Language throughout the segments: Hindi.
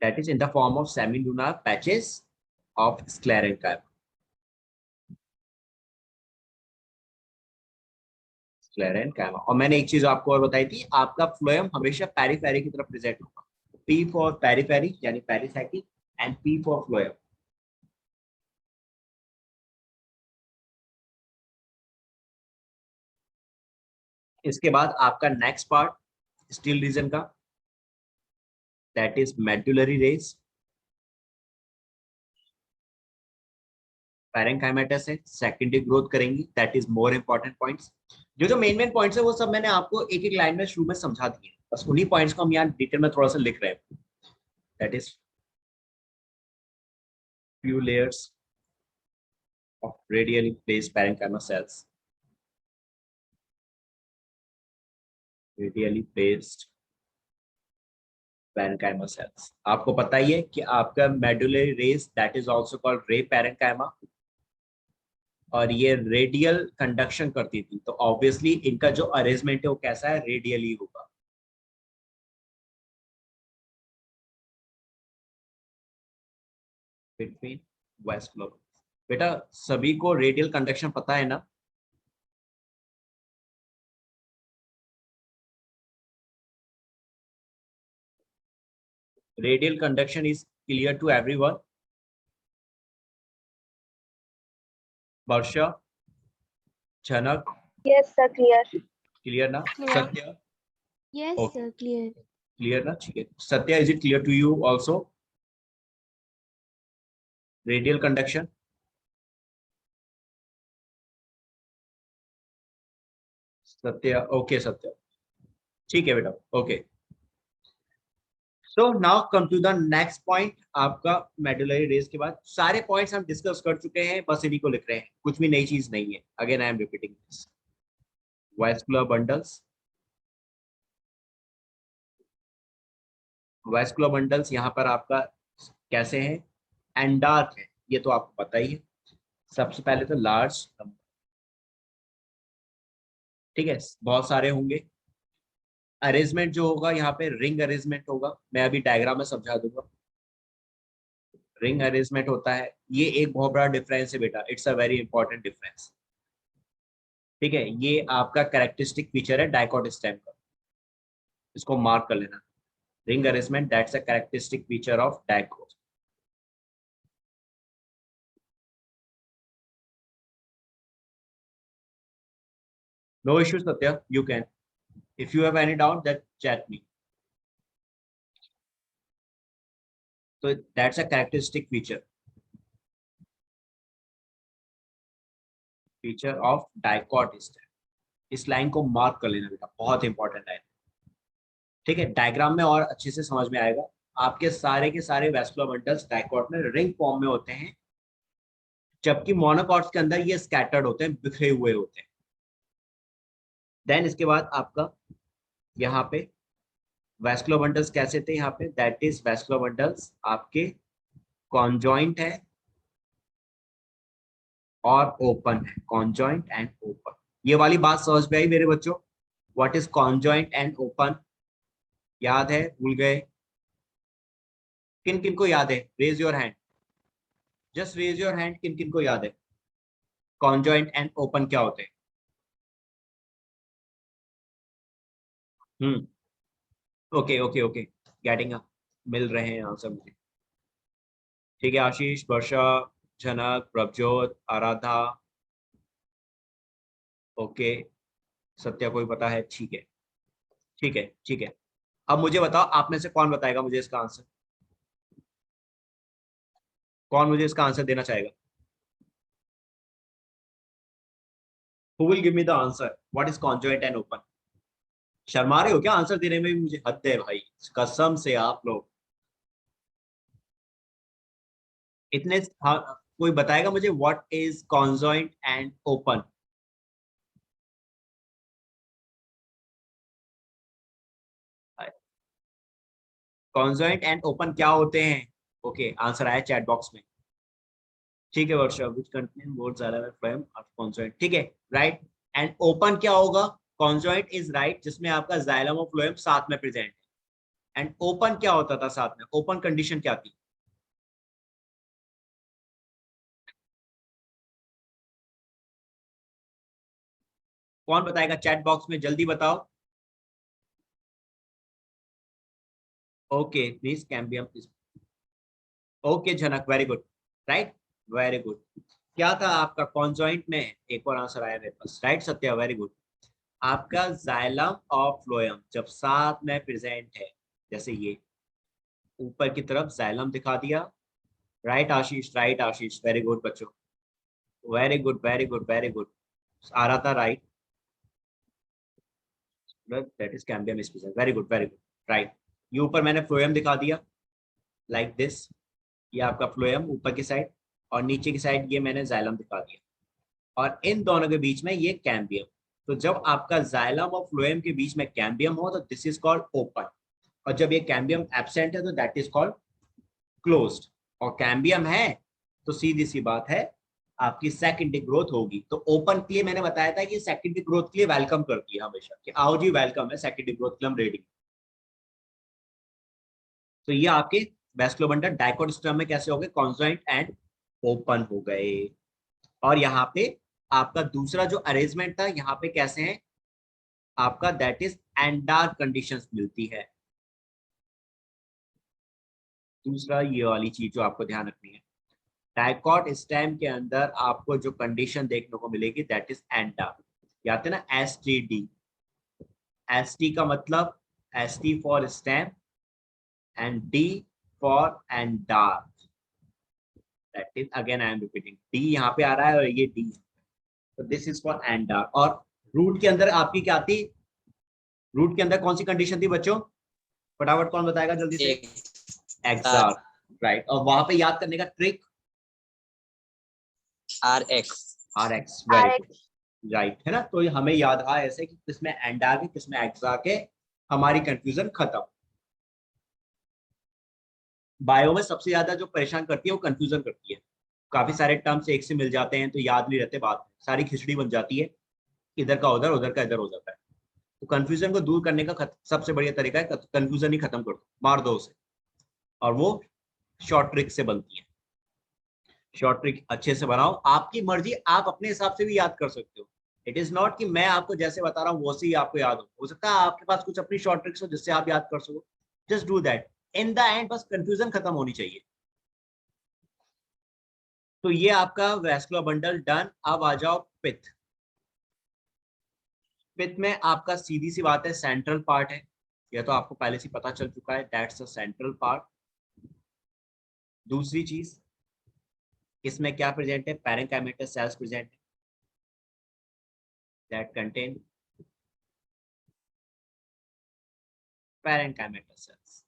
that is in the form of semilunar patches of sclerenchyma. sclerenchyma। और मैंने एक चीज आपको और बताई थी, आपका फ्लोएम हमेशा पेरिफेरी की तरफ प्रेजेंट होगा। P फॉर पेरिफेरी यानी pericycle and P for phloem. इसके बाद आपका नेक्स्ट पार्ट स्टील रीजन का, that is medullary rays. Parenchymatous है, सेकेंडरी ग्रोथ करेंगी, that is more important points. जो मेन पॉइंट्स है वो सब मैंने आपको एक एक लाइन में शुरू में समझा दिए, बस उन्हीं पॉइंट्स को हम यहाँ डिटेल में थोड़ा सा लिख रहे हैं। That is few layers of radially placed parenchyma cells. Radially placed parenchyma cells. आपको पता ही है कि आपका medullary rays that is also called ray parenchyma, और ये रेडियल कंडक्शन करती थी, तो ऑब्वियसली इनका जो अरेंजमेंट है वो कैसा है, रेडियली होगा। बिटवीन वेस्कुलर, बेटा सभी को रेडियल कंडक्शन पता है ना? Radial conduction is clear to everyone? Varsha, Jhanak, Yes, sir, clear. Clear ना? Clear. Satya, Yes, Okay. sir, clear. Clear ना? ठीक है। Satya, is it clear to you also? Radial conduction, Satya, okay Satya, ठीक है बेटा, okay. So now come to the next point. आपका मेडुलरी रेज के बाद सारे पॉइंट्स हम डिस्कस कर चुके हैं, बस इन्हीं को लिख रहे हैं, कुछ भी नई चीज नहीं है। Again I am repeating this. Vascular bundles, vascular bundles यहाँ पर आपका कैसे हैं, एंडार्क है, ये तो आपको पता ही है। सबसे पहले तो लार्ज नंबर, ठीक है, बहुत सारे होंगे। अरेंजमेंट जो होगा यहाँ पे रिंग अरेंजमेंट होगा, मैं अभी डायग्राम में समझा दूंगा। रिंग अरेंजमेंट होता है, ये एक बहुत बड़ा डिफरेंस है बेटा, it's a very important difference. ठीक है, ये आपका कैरेक्टरिस्टिक फीचर है डाइकॉट स्टेम का, इसको मार्क कर लेना। Ring arrangement that's a characteristic feature of dicot. No issues Satya, you can, if you have any doubt that chat me. So that's a characteristic feature of dicot stem। इस लाइन को मार्क कर लेना बेटा, बहुत इंपॉर्टेंट लाइन, ठीक है। डायग्राम में और अच्छे से समझ में आएगा। आपके सारे के सारे वैस्कुलर बंडल्स डाइकॉट में रिंग फॉर्म में होते हैं, जबकि मोनोकॉट्स के अंदर ये स्कैटर्ड होते हैं, बिखरे हुए होते हैं। देन इसके बाद आपका यहाँ पे वैस्कुलर बंडल्स कैसे थे, यहाँ पे दैट इज वैस्कुलर बंडल्स आपके कॉन्जॉइंट है और ओपन है, कॉन्जॉइंट एंड ओपन। ये वाली बात समझ में आई मेरे बच्चों? What is conjoint and open? याद है, भूल गए? किन किन को याद है? Raise your hand, just raise your hand, किन किन को याद है कॉन्जॉइंट एंड ओपन क्या होते हैं? Okay okay okay, getting up, मिल रहे हैं आंसर मुझे। ठीक है, आशीष, वर्षा, जनक, प्रभजोत, आराधा, ओके, सत्या कोई पता है? ठीक है ठीक है ठीक है। अब मुझे बताओ, आप में से कौन बताएगा मुझे इसका आंसर? कौन मुझे इसका आंसर देना चाहेगा? Who will give me the answer? What is conjoint and open? Sharma रहे हो क्या आंसर देने में भी? मुझे हद है भाई, कसम से आप लोग इतने। हाँ, कोई बताएगा मुझे what is conjoint and open? Conjoint and open क्या होते हैं? ओके, आंसर आया चैट बॉक्स में। ठीक है Varsha, which contain both xylem and phloem of conjoint, ठीक है, राइट। एंड ओपन क्या होगा? कॉन्जॉइंट इज राइट, जिसमें आपका जाइलम और फ्लोएम साथ में प्रेजेंट है, एंड ओपन क्या होता था साथ में, ओपन कंडीशन क्या थी? कौन बताएगा चैट बॉक्स में, जल्दी बताओ। Okay please cambium please. Okay Janak, very good, right, very good. क्या था आपका कॉन्जॉइंट में? एक और आंसर आया मेरे पास, राइट सत्या, वेरी गुड। आपका जाइलम और फ्लोएम जब साथ में प्रेजेंट है, जैसे ये ऊपर की तरफ जाइलम दिखा दिया, right Ashish, right Ashish, very good बच्चों, very good very good very good, आ रहा था right, that is cambium species, very good very good, right. ये ऊपर मैंने फ्लोएम दिखा दिया लाइक दिस, ये आपका फ्लोएम ऊपर की साइड, और नीचे की साइड ये मैंने जाइलम दिखा दिया, और इन दोनों के बीच में ये कैम्बियम। तो जब आपका जाइलम और फ्लोएम के बीच में कैम्बियम हो तो दिस इज कॉल्ड ओपन, और जब ये कैम्बियम एब्सेंट है तो दैट इज कॉल्ड क्लोज्ड। और कैम्बियम है तो सीधी सी बात है आपकी सेकेंडरी ग्रोथ होगी। तो ओपन के लिए मैंने बताया था कि सेकेंडरी ग्रोथ के लिए वेलकम करती है हमेशा कि आओ जी वेलकम है, सेकेंडरी ग्रोथ के लिए हम रेडी। तो ये आपके वैस्कुलर डाइकोट स्टर्म में कैसे हो गए, कॉन्जॉइंट एंड ओपन हो गए। और यहाँ पे आपका दूसरा जो अरेंजमेंट था यहाँ पे कैसे है आपका, दैट इज एंडार कंडीशंस मिलती है। दूसरा ये वाली चीज जो आपको ध्यान रखनी है, डाइकॉट स्टेम के अंदर आपको जो कंडीशन देखने को मिलेगी दैट इज एंडार, याद है ना, STD। ST का मतलब ST for stem and D for another, that is again I am repeating, D यहाँ पे आ रहा है और ये D, तो दिस इज फॉर एंडार। और रूट के अंदर आपकी क्या थी, रूट के अंदर कौन सी कंडीशन थी बच्चों, फटाफट कौन बताएगा जल्दी से? एक्सार, राइट। और वहां पे याद करने का trick RX, RX, very good, RX. Right है ना। तो हमें याद रहा ऐसे कि किसमें एंड आ के किसमें एक्स आ के, हमारी कंफ्यूजन खत्म। बायो में सबसे ज्यादा जो परेशान करती है वो कंफ्यूजन करती है, काफी सारे टर्म्स एक से मिल जाते हैं तो याद नहीं रहते, बाद में सारी खिचड़ी बन जाती है, इधर का उधर का इधर हो जाता है। तो कंफ्यूजन को दूर करने का सबसे बढ़िया तरीका है कंफ्यूजन ही खत्म कर दो, मार दो उसे, और वो शॉर्ट ट्रिक से बनती है। शॉर्ट ट्रिक अच्छे से बनाओ, आपकी मर्जी, आप अपने हिसाब से भी याद कर सकते हो। इट इज नॉट कि मैं आपको जैसे बता रहा हूँ वो से ही आपको याद हो सकता है आपके पास कुछ अपनी शॉर्ट ट्रिक्स हो जिससे आप याद कर सको, just do that. In the end बस कंफ्यूजन खत्म होनी चाहिए। तो ये आपका वैस्कुलर बंडल डन। अब आ जाओ पित्त। पित्त में आपका सीधी सी बात है सेंट्रल पार्ट है, यह तो आपको पहले से पता चल चुका है, दैट्स अ सेंट्रल पार्ट। दूसरी चीज इसमें क्या प्रेजेंट है, पैरेंकाइमेटस सेल्स प्रेजेंट है दैट कंटेन पैरेंकाइमेटस सेल्स।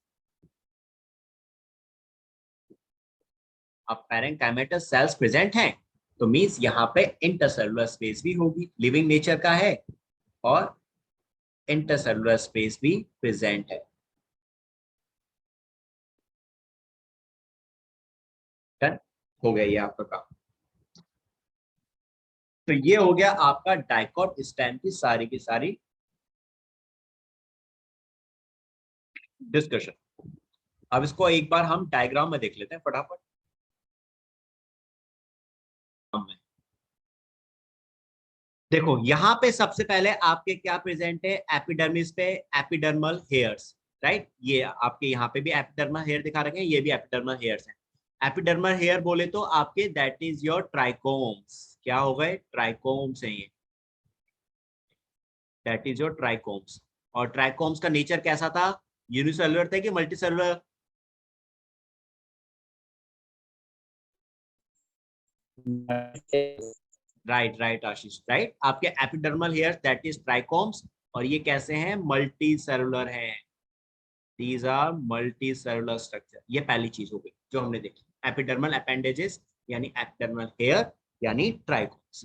अब पैरेंकाइमेटस सेल्स प्रेजेंट हैं तो मींस यहाँ पे इंटरसेलुलर स्पेस भी होगी, लिविंग नेचर का है, और इंटरसेलुलर स्पेस भी प्रेजेंट है। डन हो गया ये आपका काम। तो ये हो गया आपका डाइकॉट स्टेम की सारी डिस्कशन। अब इसको एक बार हम डायग्राम में देख लेते हैं फटाफट। देखो यहाँ पे सबसे पहले आपके क्या प्रेजेंट है, एपिडर्मिस पे एपिडर्मल हेयर्स, राइट। ये आपके यहाँ पे भी एपिडर्मल हेयर दिखा रखे हैं, ये भी एपिडर्मल हेयर्स हैं। एपिडर्मल हेयर बोले तो आपके दैट इज योर ट्राइकोम्स, क्या हो गए, ट्राइकोम्स हैं ये, दैट इज योर ट्राइकोम्स। और ट्राइकोम्स का नेचर कैसा था, यूनिसेलुलर थे कि multicellular? Right right Ashish, right. आपके epidermal hair that is trichomes, और ये कैसे हैं, मल्टी सेलुलर हैं, these are multi cellular structure. ये पहली चीज हो गई जो हमने देखी, एपिडर्मल अपेंडेजेस यानी एपिडर्मल हेयर यानी ट्राइकोम्स।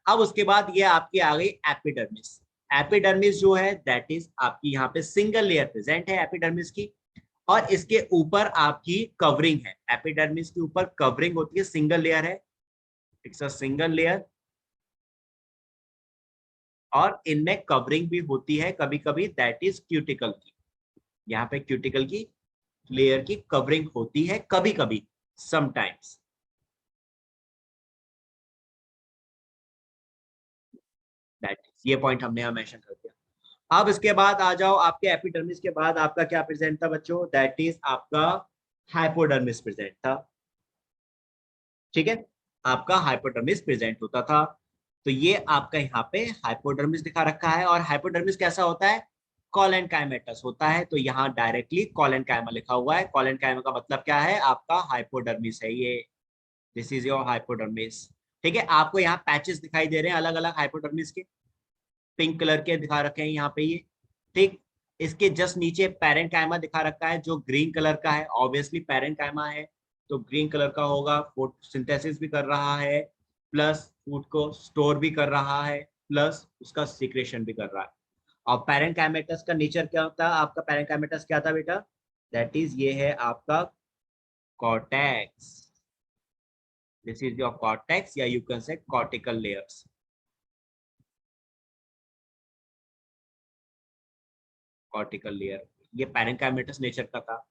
अब उसके बाद ये आपकी आ गई एपिडर्मिस। एपिडर्मिस जो है दैट इज आपकी यहाँ पे सिंगल लेयर प्रेजेंट है एपिडर्मिस की, और इसके ऊपर आपकी कवरिंग है, एपिडर्मिस के ऊपर कवरिंग होती है, सिंगल लेयर है, इट्स अ सिंगल लेयर। और इनमें कवरिंग भी होती है कभी कभी, दैट इज क्यूटिकल की। यहाँ पे क्यूटिकल की लेयर की कवरिंग होती है कभी कभी, समटाइम्स। दैट ये पॉइंट हमने यहाँ मेंशन कर दिया। अब इसके बाद आ जाओ, आपके एपिडर्मिस के बाद आपका क्या प्रेजेंट था बच्चों? दैट इज आपका हाइपोडर्मिस प्रेजेंट था। ठीक है, आपका हाइपोडर्मिस प्रेजेंट होता था। तो ये आपका यहाँ पे हाइपोडर्मिस दिखा रखा है। और हाइपोडर्मिस कैसा होता है? कॉलेनकाइमेटस होता है। तो यहाँ डायरेक्टली कॉलेनकाइमा लिखा हुआ है। कॉलेनकाइमा का मतलब क्या है? आपका हाइपोडर्मिस है ये। This is your hypodermis. ठीक है, आपको यहाँ पैचेस दिखाई दे रहे हैं अलग अलग हाइपोडर्मिस के, पिंक कलर के दिखा रखे हैं यहाँ पे ये। ठीक, इसके जस्ट नीचे पैरेंकाइमा दिखा रखा है जो ग्रीन कलर का है। ऑब्वियसली पैरेंकाइमा है तो ग्रीन कलर का होगा। फोटोसिंथेसिस भी कर रहा है, प्लस फूड को स्टोर भी कर रहा है, प्लस उसका सिक्रेशन भी कर रहा है। और पैरेंकाइमेटस का नेचर क्या होता है? आपका पैरेंकाइमेटस क्या था बेटा? दैट इज ये है आपका cortex. This is your cortex, या you can say cortical layers. Cortical layer, ये पैरेंकाइमेटस नेचर का था।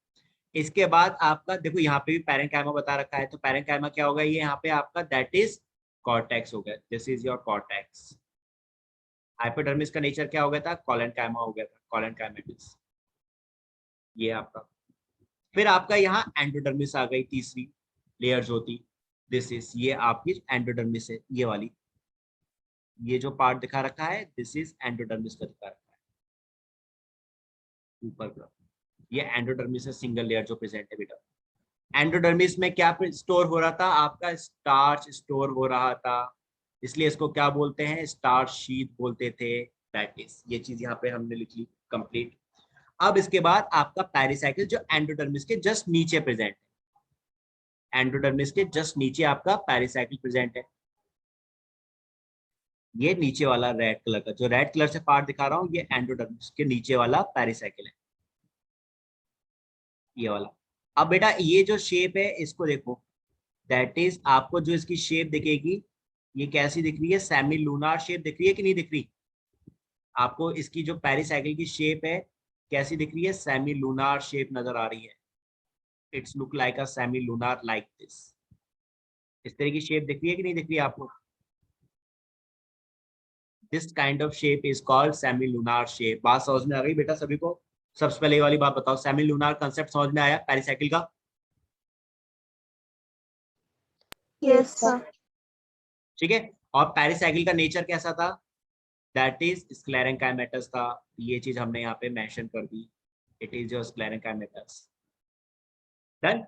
इसके बाद आपका देखो यहाँ पे भी पैरेंकाइमा बता रखा है। तो पैरेंकाइमा क्या होगा? ये यहाँ पे आपका दैट इज कॉर्टेक्स हो गया। This is your cortex. Hypodermis का नेचर क्या हो गया था? कॉलेनकाइमा हो गया था, कॉलेनकाइमेटिस। ये आपका, फिर आपका यहाँ एंडोडर्मिस आ गई, तीसरी लेयर्स होती। दिस इज, ये आपकी एंडोडर्मिस है ये वाली। ये जो पार्ट दिखा रखा है दिस इज एंडोडर्मिस का दिखा रखा है ऊपर का। ये एंडोडर्मिस है, सिंगल लेयर जो प्रेजेंट है बेटा। एंडोडर्मिस में क्या स्टोर हो रहा था? आपका स्टार्च स्टोर हो रहा था, इसलिए इसको क्या बोलते हैं? स्टार्च शीट बोलते थे। दैट इज, ये चीज यहाँ पे हमने लिख ली कंप्लीट। अब इसके बाद आपका पेरिसाइकिल जो एंडोडर्मिस के जस्ट नीचे प्रेजेंट है। एंडोडर्मिस के जस्ट नीचे आपका पेरिसाइकिल प्रेजेंट है। ये नीचे वाला रेड कलर का, जो रेड कलर से पार्ट दिखा रहा हूँ, ये एंडोडर्मिस के नीचे वाला पेरिसाइकिल है, ये वाला। अब बेटा ये जो शेप है इसको देखो, दैट इज आपको जो इसकी शेप दिखेगी, ये कैसी दिख रही है? सेमी लूनार शेप दिख रही है कि नहीं दिख रही? आपको इसकी जो पेरिसाइकिल की शेप है कैसी दिख रही है? सेमी लूनार शेप नजर आ रही है। It's look like a semi lunar like this. इस तरह की शेप दिख रही है कि नहीं दिख रही है आपको? This kind of shape is called semi lunar shape. बात समझ में आ गई बेटा सभी को? सबसे पहले ये वाली बात बताओ, सेमी लूनार कंसेप्ट समझ में आया पेरिसाइकिल का? Yes, sir. ठीक है, और पेरिसाइकिल का नेचर कैसा था? दैट इज स्क्लेरेंकाइमेटस था। ये चीज हमने यहाँ पे मेंशन कर दी। It is your sclerenchymatous. Done.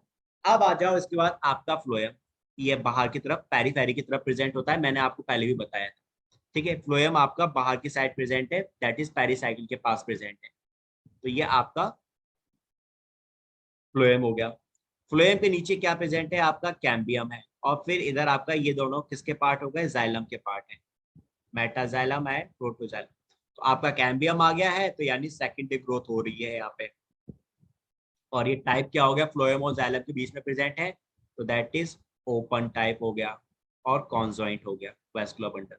अब आ जाओ इसके बाद आपका फ्लोएम। ये बाहर की तरफ, पेरीफेरी की तरफ प्रेजेंट होता है, मैंने आपको पहले भी बताया था। ठीक है, फ्लोएम आपका बाहर की साइड प्रेजेंट है, दैट इज पेरिसाइकिल के पास प्रेजेंट है। तो ये आपका फ्लोएम हो गया। फ्लोएम के नीचे क्या प्रेजेंट है? आपका कैम्बियम है। और फिर इधर आपका ये दोनों किसके पार्ट हो गए? जाइलम के पार्ट है। मेटाजाइलम है, प्रोटोजाइलम। तो आपका कैम्बियम आ गया है, तो यानी सेकेंडरी ग्रोथ हो रही है यहाँ पे। और ये टाइप क्या हो गया? फ्लोएम और जाइलम के बीच में प्रेजेंट है, तो दैट इज ओपन टाइप हो गया और कॉन्जॉइंट हो गया वैस्कुलर बंडल।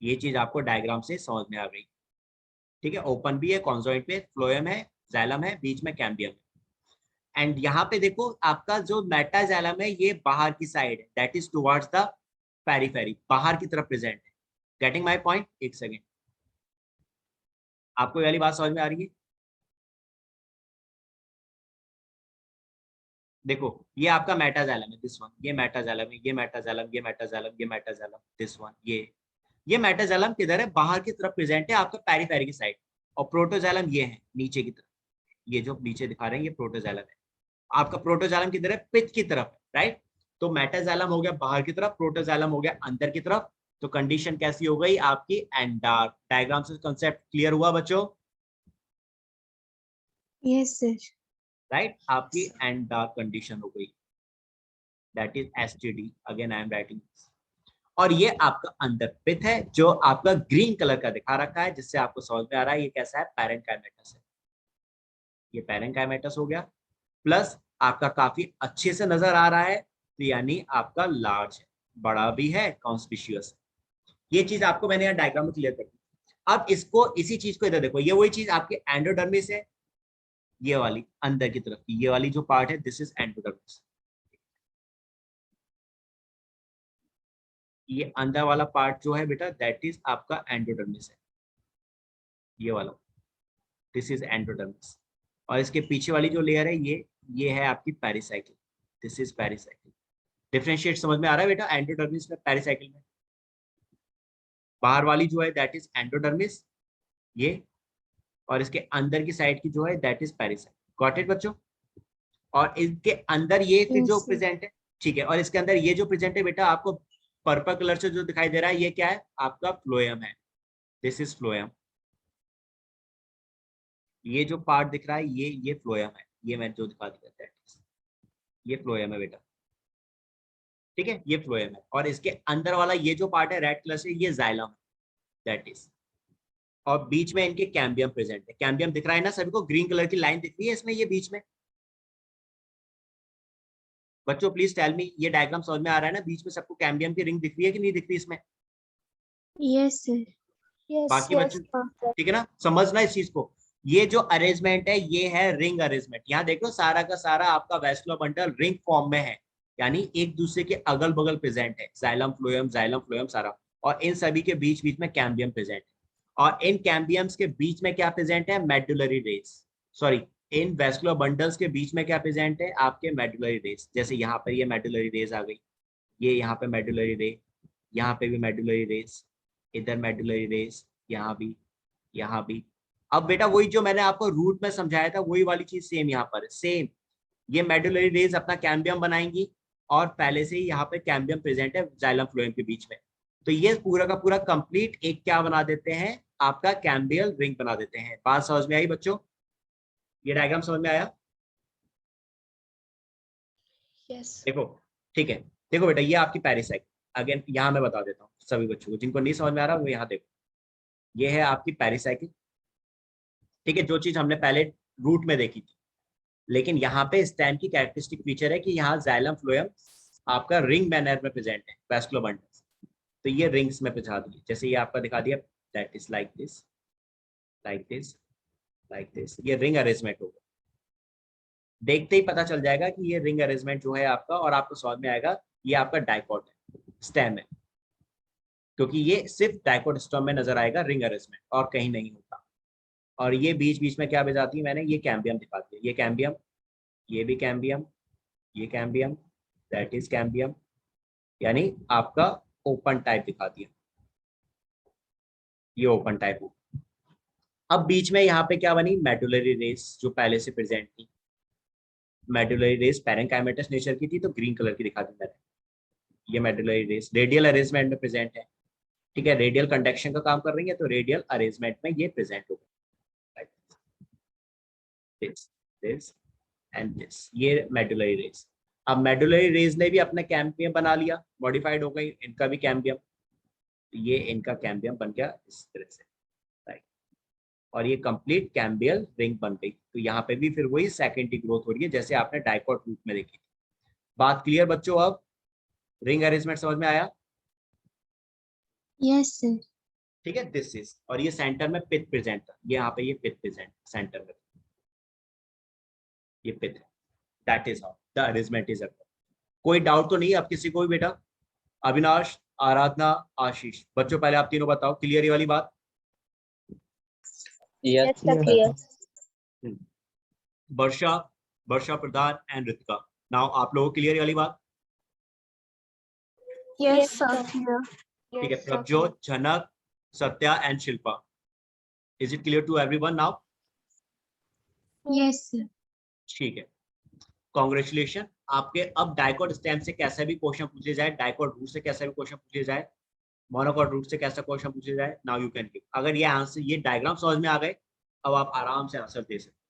ये चीज आपको डायग्राम से समझ में आ गई। ठीक है, ओपन भी है, कॉन्जॉइंट पे फ्लोएम है, जाइलम है, बीच में कैम्बियम है। एंड यहाँ पे देखो आपका जो मेटाजाइलम है ये बाहर की साइड है, that is towards the periphery, बाहर की तरफ प्रेजेंट है। Getting my point? एक सेकेंड, आपको ये वाली बात समझ में आ रही है? देखो ये आपका मेटाजाइलम है, दिस वन, ये मेटाजाइलम है, ये मेटाजाइलम, ये मेटाजाइलम, ये मेटाजाइलम, दिस वन, ये मेटाजाइलम किधर है? बाहर की तरफ प्रेजेंट है आपका पेरीफेरी की साइड। और प्रोटोजाइलम ये है नीचे की तरफ, ये जो नीचे दिखा रहे हैं ये प्रोटोजाइलम है। आपका प्रोटोजाइलम किधर है? पिच की तरफ, राइट? तो मेटाजाइलम हो गया बाहर की तरफ, प्रोटोजाइलम हो गया अंदर की तरफ। तो कंडीशन कैसी हो गई आपकी? एंडार्क। डायग्राम से कंसेप्ट क्लियर हुआ बच्चों? Yes, sir. राइट, आपकी एंडार्क कंडीशन हो गई, that is STD. Again I am writing. और ये आपका अंदर पिथ है जो आपका ग्रीन कलर का दिखा रखा है, जिससे आपको समझ में आ रहा है ये कैसा है? पैरेंकाइमेटस है। ये पैरेंकाइमेटस हो गया, प्लस आपका काफी अच्छे से नजर आ रहा है, तो यानी आपका लार्ज है, बड़ा भी है, कॉन्स्पिशियस है। ये चीज आपको मैंने यहाँ डायग्राम में क्लियर कर दी। अब इसको, इसी चीज को इधर देखो, ये वही चीज आपकी एंडोडर्मिस है, ये वाली अंदर की तरफ की, ये वाली जो पार्ट है दिस इज एंडोडर्मिस। ये अंदर वाला पार्ट जो है बेटा दैट इज आपका एंडोडर्मिस है, ये वाला, दिस इज एंडोडर्मिस। और इसके पीछे वाली जो लेयर है ये है आपकी pericycle, this is pericycle. Differentiate समझ में आ रहा है बेटा एंडोडर्मिस में पेरिसाइकिल में? बाहर वाली जो है दैट इज एंडोडर्मिस ये, और इसके अंदर की साइड की जो है that is pericycle. Got it बच्चों? और इसके अंदर ये फिर जो Yes, sir. प्रेजेंट है, ठीक है, और इसके अंदर ये जो प्रेजेंट है बेटा आपको पर्पल कलर से जो दिखाई दे रहा है ये क्या है? आपका फ्लोएम है, दिस इज फ्लोएम। ये जो पार्ट दिख रहा है ये फ्लोएम है, ये मैं जो दिखा दिया दैट इज, ये फ्लोएम है बेटा, ठीक है, ये फ्लोएम है। और इसके अंदर वाला ये जो पार्ट है रेड कलर से ये जाइलम है दैट इज। और बीच में इनके कैम्बियम प्रेजेंट है, कैम्बियम दिख रहा है ना सभी को, ग्रीन कलर की लाइन दिख रही है इसमें ये बीच में। बच्चों प्लीज टेल मी, ये डायग्राम समझ में आ रहा है ना? बीच में सबको कैम्बियम की रिंग दिख रही है कि नहीं दिख रही इसमें? Yes, sir. Yes, बाकी yes, बच्चों sir. ठीक है ना, समझना इस चीज को। ये जो अरेंजमेंट है ये है रिंग अरेंजमेंट। यहाँ देखो सारा का सारा आपका वैस्कुलर बंडल रिंग फॉर्म में है, यानी एक दूसरे के अगल बगल प्रेजेंट है, जाइलम फ्लोएम सारा। और इन सभी के बीच बीच में कैम्बियम प्रेजेंट है। और इन कैम्बियम्स के बीच में क्या प्रेजेंट है? Medullary race. सॉरी, इन वैस्कुलर बंडल्स के बीच में क्या प्रेजेंट है? आपके मेडुलरी रेस। जैसे यहाँ पर ये मेडुलरी रेस आ गई, ये यहाँ पे मेडुलरी रे, यहाँ पे भी मेडुलरी रेस, इधर मेडुलरी रेस, यहाँ भी, यहाँ भी। अब बेटा वही जो मैंने आपको रूट में समझाया था वही वाली चीज सेम यहाँ पर सेम। ये मेडुलरी रेज अपना कैम्बियम बनाएंगी, और पहले से ही यहाँ पे कैम्बियम प्रेजेंट है जाइलम फ्लोएम के बीच में। तो ये पूरा का पूरा कंप्लीट एक क्या बना देते हैं? आपका कैम्बियल रिंग बना देते हैं। बात समझ में आई बच्चों? ये डायग्राम समझ में आया? Yes. देखो, ठीक है, देखो बेटा ये आपकी पेरिसाइकिल। अगेन यहाँ मैं बता देता हूँ सभी बच्चों को, जिनको नहीं समझ में आ रहा वो यहाँ देखो, ये है आपकी पेरिसाइकिल, ठीक है, जो चीज हमने पहले रूट में देखी थी। लेकिन यहाँ पे स्टेम की कैरेक्टरिस्टिक फीचर है कि यहाँ जाइलम फ्लोएम आपका रिंग मैनर में प्रेजेंट है वैस्कुलर बंडल्स। तो ये रिंग्स में पिछा दिए, जैसे ये आपका दिखा दिया that is like this, like this, like this, ये रिंग अरेंजमेंट होगा। देखते ही पता चल जाएगा कि ये रिंग अरेंजमेंट जो है आपका, और आपको समझ में आएगा ये आपका डाइकॉट है, स्टेम है, क्योंकि ये सिर्फ डाइकॉट स्टेम में नजर आएगा रिंग अरेंजमेंट, और कहीं नहीं होता। और ये बीच बीच में क्या बजाती है? मैंने ये कैम्बियम दिखा दिया, ये कैम्बियम, ये भी कैम्बियम, ये कैम्बियम, दैट इज कैम्बियम, यानी आपका ओपन टाइप दिखा दिया, ये ओपन टाइप हो। अब बीच में यहाँ पे क्या बनी? मेडुलरी रेस जो पहले से प्रेजेंट थी। मेडुलरी रेस पैरेंकाइमेटस नेचर की थी तो ग्रीन कलर की दिखा दी मैंने। ये मेडुलरी रेस रेडियल अरेंजमेंट में प्रेजेंट है, ठीक है, रेडियल कंडक्शन का काम कर रही है तो रेडियल अरेंजमेंट में ये प्रेजेंट होगा, दिस, दिस एंड दिस, ये मेडुलरी रेस। अब मेडुलरी रेस ने भी अपना कैम्बियम बना लिया, मॉडिफाइड हो गई, इनका भी कैम्बियम, ये इनका कैम्बियम बन गया इस तरह से, राइट। और ये कंप्लीट कैम्बियल रिंग बन गई। तो यहाँ पे भी फिर वही सेकेंडरी ग्रोथ हो रही है जैसे आपने डाइकॉट रूट में देखी थी। बात क्लियर बच्चों? अब रिंग अरेंजमेंट समझ में आया? Yes, sir. ठीक है, दिस इज, और ये सेंटर में पिथ प्रेजेंट था, ये यहाँ पे ये पिथ प्रेजेंट सेंटर में, ये पिथ है, that is how the arrangement is. कोई डाउट तो नहीं है अब किसी को भी बेटा? अविनाश, आराधना, आशीष, बच्चों पहले आप तीनों बताओ, क्लियर ये वाली बात? Yes, Yes, sir. sir. Clear. Varsha, Varsha Pradhan and Ritika, now आप लोगों को क्लियर ये वाली बात? Yes, sir. Clear. ठीक है, Prabhjot, Janak, Satya and Shilpa, is it clear to everyone now? Yes, sir. ठीक है, कॉन्ग्रेचुलेशन आपके। अब डाइकॉट स्टेम से कैसा भी क्वेश्चन पूछे जाए, डाइकॉट रूट से कैसा भी क्वेश्चन पूछे जाए, मोनोकॉट रूट से कैसा क्वेश्चन पूछे जाए, नाउ यू कैन गिव। अगर ये आंसर, ये डायग्राम समझ में आ गए, अब आप आराम से आंसर दे सकते।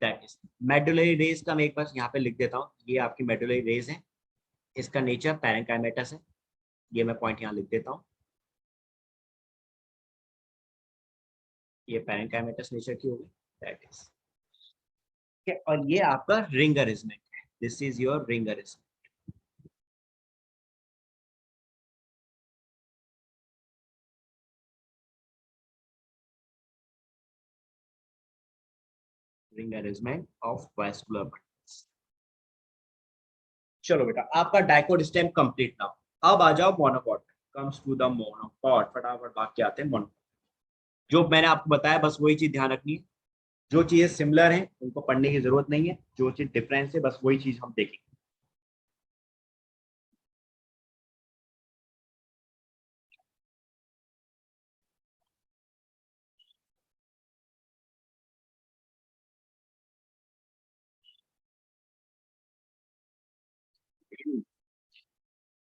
दैट इज मेडुलरी रेज का मैं एक बार यहाँ पे लिख देता हूँ, ये आपकी मेडुलरी रेज है, इसका नेचर पैरेंकाइमेटस है, ये मैं पॉइंट यहाँ लिख देता हूँ, ये पैरेंकाइमेटस नेचर की होगी, दैट इज, और ये आपका रिंग अरेंजमेंट है, this is your ring arrangement. Ring arrangement of vascular bundles. चलो बेटा, आपका डाइकोट स्टेम कंप्लीट ना। अब आ जाओ monocot. Comes to the monocot, फटाफट भाग के आते हैं मोनोकॉट। जो मैंने आपको बताया बस वही चीज ध्यान रखनी है। जो चीजें सिमिलर हैं उनको पढ़ने की जरूरत नहीं है, जो चीज डिफरेंस है बस वही चीज हम देखेंगे।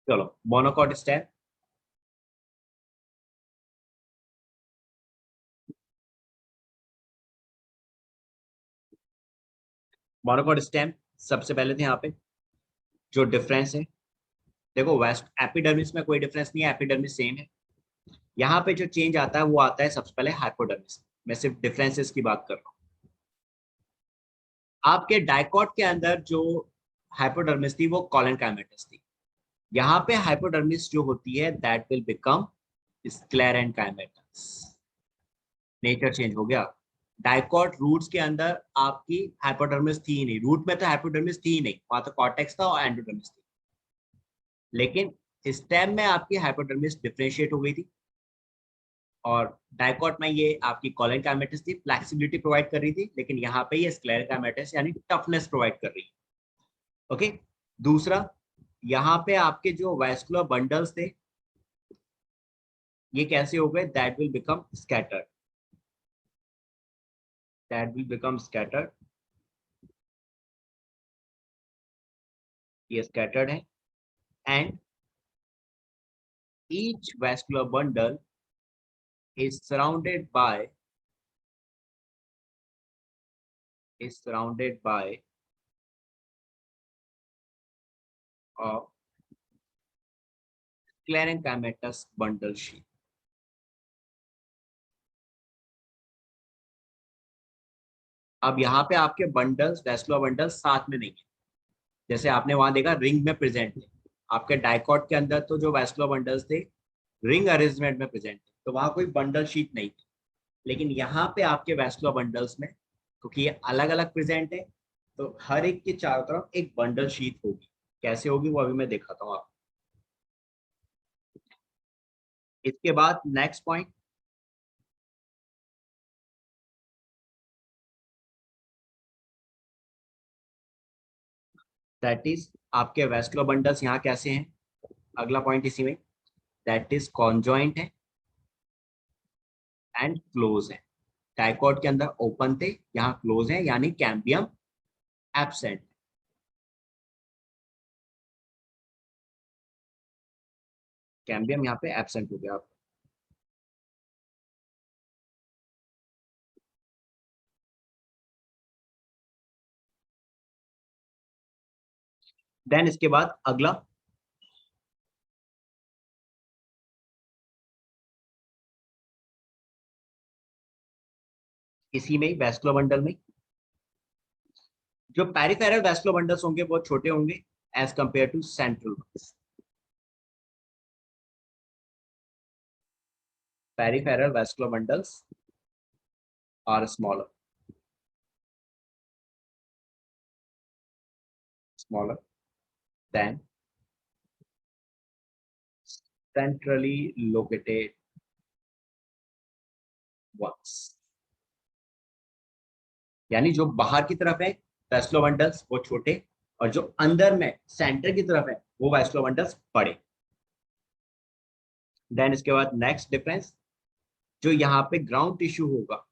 चलो मोनोकॉट स्टेम। मोनोकॉट स्टेम सबसे पहले थे यहाँ पे जो डिफरेंस है। देखो वेस्ट एपिडर्मिस में कोई डिफरेंस नहीं है, एपिडर्मिस सेम है। यहाँ पे जो चेंज आता है वो आता है सबसे पहले हाइपोडर्मिस। मैं सिर्फ डिफरेंसेस की बात कर रहा हूँ। आपके डाइकॉट के अंदर जो हाइपोडर्मिस थी वो कॉलन काइमेटस थी। यहाँ पे हाइपोडर्मिस जो होती है that will become sclerenchymatous. Nature change हो गया। डाइकॉट रूट्स के अंदर आपकी हाइपोडर्मिस थी ही नहीं, रूट में तो हाइपोडर्मिस थी ही नहीं, वहां तो कॉर्टेक्स था और एंडोडर्मिस थी। लेकिन स्टेम में आपकी हाइपोडर्मिस डिफरेंशिएट हो गई थी और डाइकॉट में ये आपकी कॉलन काइमेटिस थी, फ्लेक्सिबिलिटी प्रोवाइड कर रही थी, लेकिन यहाँ पे ये स्क्लेर काइमेटिस यानी टफनेस प्रोवाइड कर रही है। ओके। दूसरा, यहाँ पे आपके जो वैस्कुलर बंडल्स थे ये कैसे हो गए, that will become scattered. That will become scattered. ये स्कैटर्ड है and each vascular bundle is surrounded by a sclerenchymatous bundle sheath. अब यहाँ पे आपके बंडल्स वैस्कुलर बंडल्स साथ में नहीं है, जैसे आपने वहां देखा रिंग में प्रेजेंट थे। आपके डाइकॉट के अंदर तो जो वैस्कुलर बंडल्स थे रिंग अरेंजमेंट में प्रेजेंट थे, तो वहां कोई बंडल शीट नहीं थी। लेकिन यहाँ पे आपके वैस्कुलर बंडल्स में क्योंकि ये अलग अलग प्रेजेंट है तो हर एक के चारों तरफ एक बंडल शीट होगी। कैसे होगी वो अभी मैं दिखाता हूँ आपको। इसके बाद नेक्स्ट पॉइंट, दैट इज आपके वैस्कुलर बंडल्स यहाँ कैसे हैं। अगला पॉइंट इसी में, दैट इज कॉन्जॉइंट है एंड क्लोज है। डाइकॉट के अंदर ओपन थे, यहाँ क्लोज है यानी कैम्बियम एब्सेंट। कैम्बियम यहाँ पे एब्सेंट हो गया। देन इसके बाद अगला, इसी में वैस्कुलर बंडल में जो पेरिफेरल वैस्कुलर बंडल्स होंगे वो छोटे होंगे as compare to central. Peripheral vascular bundles are smaller than centrally located ones। यानी जो बाहर की तरफ है वैस्कुलर बंडल्स वो छोटे, और जो अंदर में सेंटर की तरफ है वो वैस्कुलर बंडल्स बड़े। देन इसके बाद नेक्स्ट डिफरेंस, जो यहाँ पे ग्राउंड टिश्यू होगा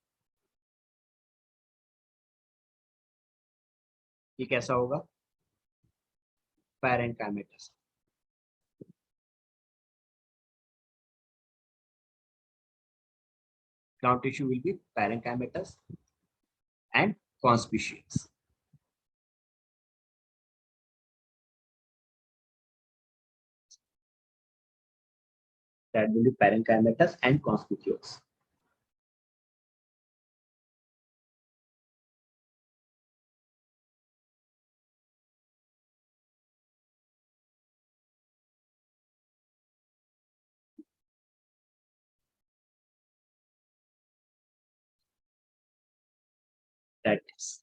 ये कैसा होगा, parenchymatous. ground tissue will be parenchymatous and conspicuous. That will be parenchymatous and conspicuous. That is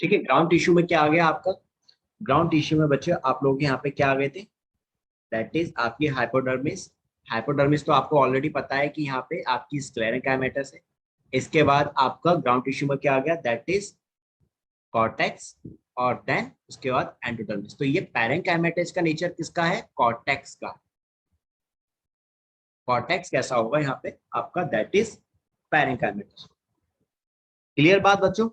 ठीक है। ग्राउंड टिश्यू में क्या आ गया आपका? ग्राउंड टिश्यू में बच्चे आप लोग यहाँ पे क्या आ गए थे? दैट इज आपकी हाइपोडर्मिस। हाइपोडर्मिस तो आपको ऑलरेडी पता है कि यहाँ पे आपकी स्क्लेरेंकाइमेटस है। इसके बाद आपका ग्राउंड टिश्यू में क्या आ गया? That is cortex. और देन उसके बाद एंडोडर्मिस। तो ये पैरेंकाइमेटस का नेचर किसका है? कॉर्टेक्स का। कॉर्टेक्स कैसा होगा यहाँ पे आपका? That is parenchymatous. क्लियर बात बच्चों?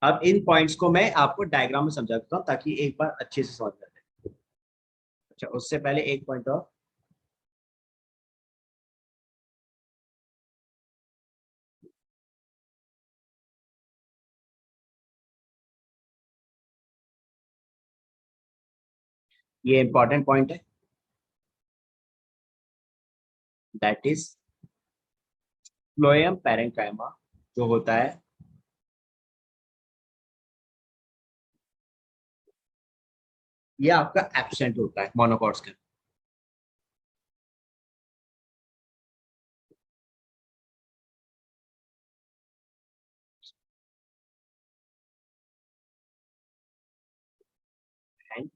अब इन पॉइंट्स को मैं आपको डायग्राम में समझा देता हूँ ताकि एक बार अच्छे से समझ में आए। अच्छा, उससे पहले एक पॉइंट और। ये इंपॉर्टेंट पॉइंट है। दैट इज फ्लोएम पैरेंकाइमा जो होता है, ये आपका एब्सेंट होता है मोनोकॉट्स के। And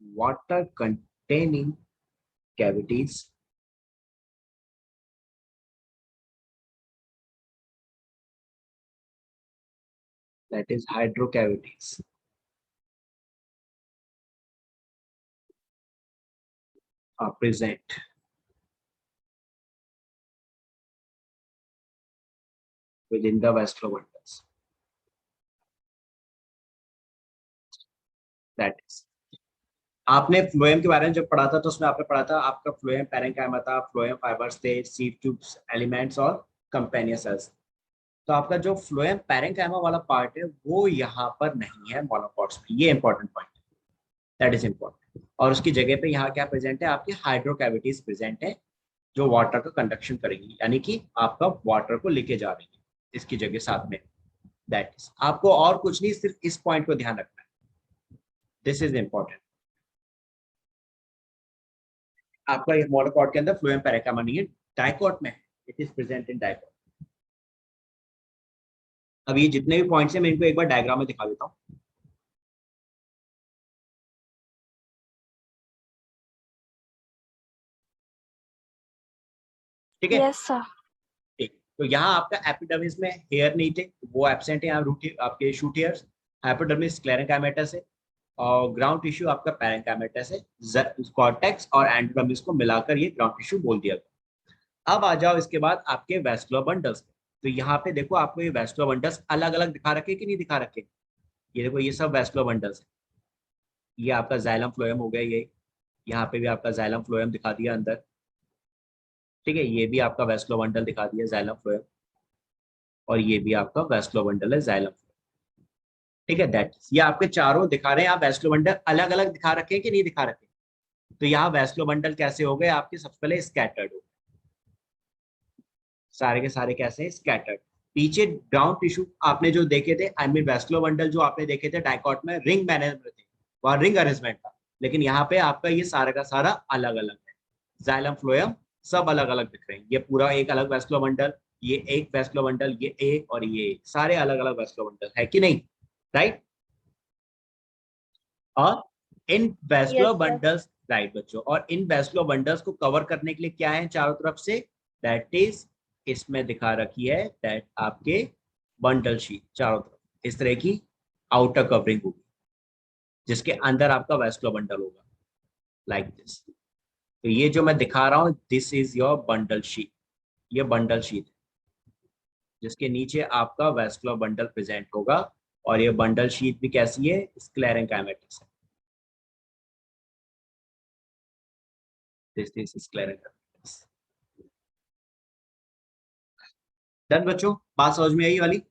water containing cavities that is hydrocavities are present within the vascular bundles. That is, आपने फ्लोएम के बारे में जब पढ़ा था तो उसमें आपने पढ़ा था आपका फ्लोएम पैरेंकाइमा था, फ्लोएम फाइबर्स थे, सीड ट्यूब्स, एलिमेंट्स और कंपेनियन सेल्स। तो आपका जो फ्लोएम पैरेंकाइमा वाला पार्ट है वो यहाँ पर नहीं है मोनोकॉट्स में। ये इंपॉर्टेंट पॉइंट है। That is important. और उसकी जगह पे यहाँ क्या प्रेजेंट है? आपकी हाइड्रोकैविटीज प्रेजेंट है जो वाटर का कंडक्शन करेंगी, यानी कि आपका वाटर को लेके जा रही है इसकी जगह साथ में। दैट इज, आपको और कुछ नहीं, सिर्फ इस पॉइंट को ध्यान रखना है। This is important. आपका ये मोनोकॉट के अंदर फ्लोएम पैरेंकाइमा नहीं है, डाइकॉट में है। It is present in dicot. अब ये जितने भी पॉइंट्स हैं मैं इनको एक बार डायग्राम में दिखा देता हूँ। ठीक है? Yes, sir. ठीक। तो यहाँ आपका एपिडर्मिस में हेयर नहीं थे, वो एब्सेंट है। यहाँ रूट आपके शूट हेयर्स। एपिडर्मिस स्क्लेरेंकाइमेटस है और ग्राउंड टिश्यू आपका पैरेंकाइमेटस है। कॉर्टेक्स और एंडोडर्मिस को मिलाकर ये ग्राउंड टिश्यू बोल दिया गया। अब आ जाओ इसके बाद आपके वैस्कुलर बंडल्स। तो यहाँ पे देखो आपको ये वैस्कुलर बंडल्स अलग अलग दिखा रखे कि नहीं दिखा रखे? ये देखो, ये सब वैस्कुलर बंडल्स है। ये आपका जाइलम फ्लोएम हो गया ये। यहाँ पे भी आपका जाइलम फ्लोएम दिखा दिया अंदर। ठीक है, ये भी आपका वैस्कुलर बंडल दिखा दिया जाइलम फ्लोएम। और ये भी आपका वैस्कुलर बंडल है जाइलम फ्लोएम। ठीक है, दैट ये आपके चारों दिखा रहे हैं। आप वैस्कुलर बंडल अलग अलग दिखा रखे हैं कि नहीं दिखा रखे? तो यहाँ वैस्कुलर बंडल कैसे हो गए आपके? सबसे पहले स्कैटर्ड हो, सारे के सारे कैसे हैं? स्कैटर्ड। पीछे ग्राउंड टिश्यू आपने जो देखे थे, आई मीन वैस्कुलर बंडल जो आपने देखे थे डाइकॉट में, रिंग मैनेजमेंट थे, वहाँ रिंग अरेंजमेंट था। लेकिन यहाँ पे आपका ये सारा का सारा अलग अलग है। जाइलम फ्लोएम सब अलग अलग दिख रहे हैं। ये पूरा एक अलग वैस्कुलर बंडल, ये एक वैस्कुलर बंडल, ये एक और ये एक, सारे अलग अलग वैस्कुलर बंडल है कि नहीं? राइट। और इन vascular Yes, sir. Bundles, right बच्चों, और इन वैस्कुलर बंडल्स को कवर करने के लिए क्या है चारों तरफ से? दैट इज, इसमें दिखा रखी है दैट आपके बंडल शीट चारों तरफ इस तरह की आउटर कवरिंग होगी जिसके अंदर आपका वैस्कुलर बंडल होगा, लाइक दिस। तो ये जो मैं दिखा रहा हूं, this is your bundle sheath. ये बंडल शीट है जिसके नीचे आपका वैस्कुलर बंडल प्रेजेंट होगा। और ये बंडल शीट भी कैसी है? स्क्लेरेंकाइमेटस है। This is स्क्लेरेंकाइमेटस। डन बच्चों, बात समझ में आई वाली?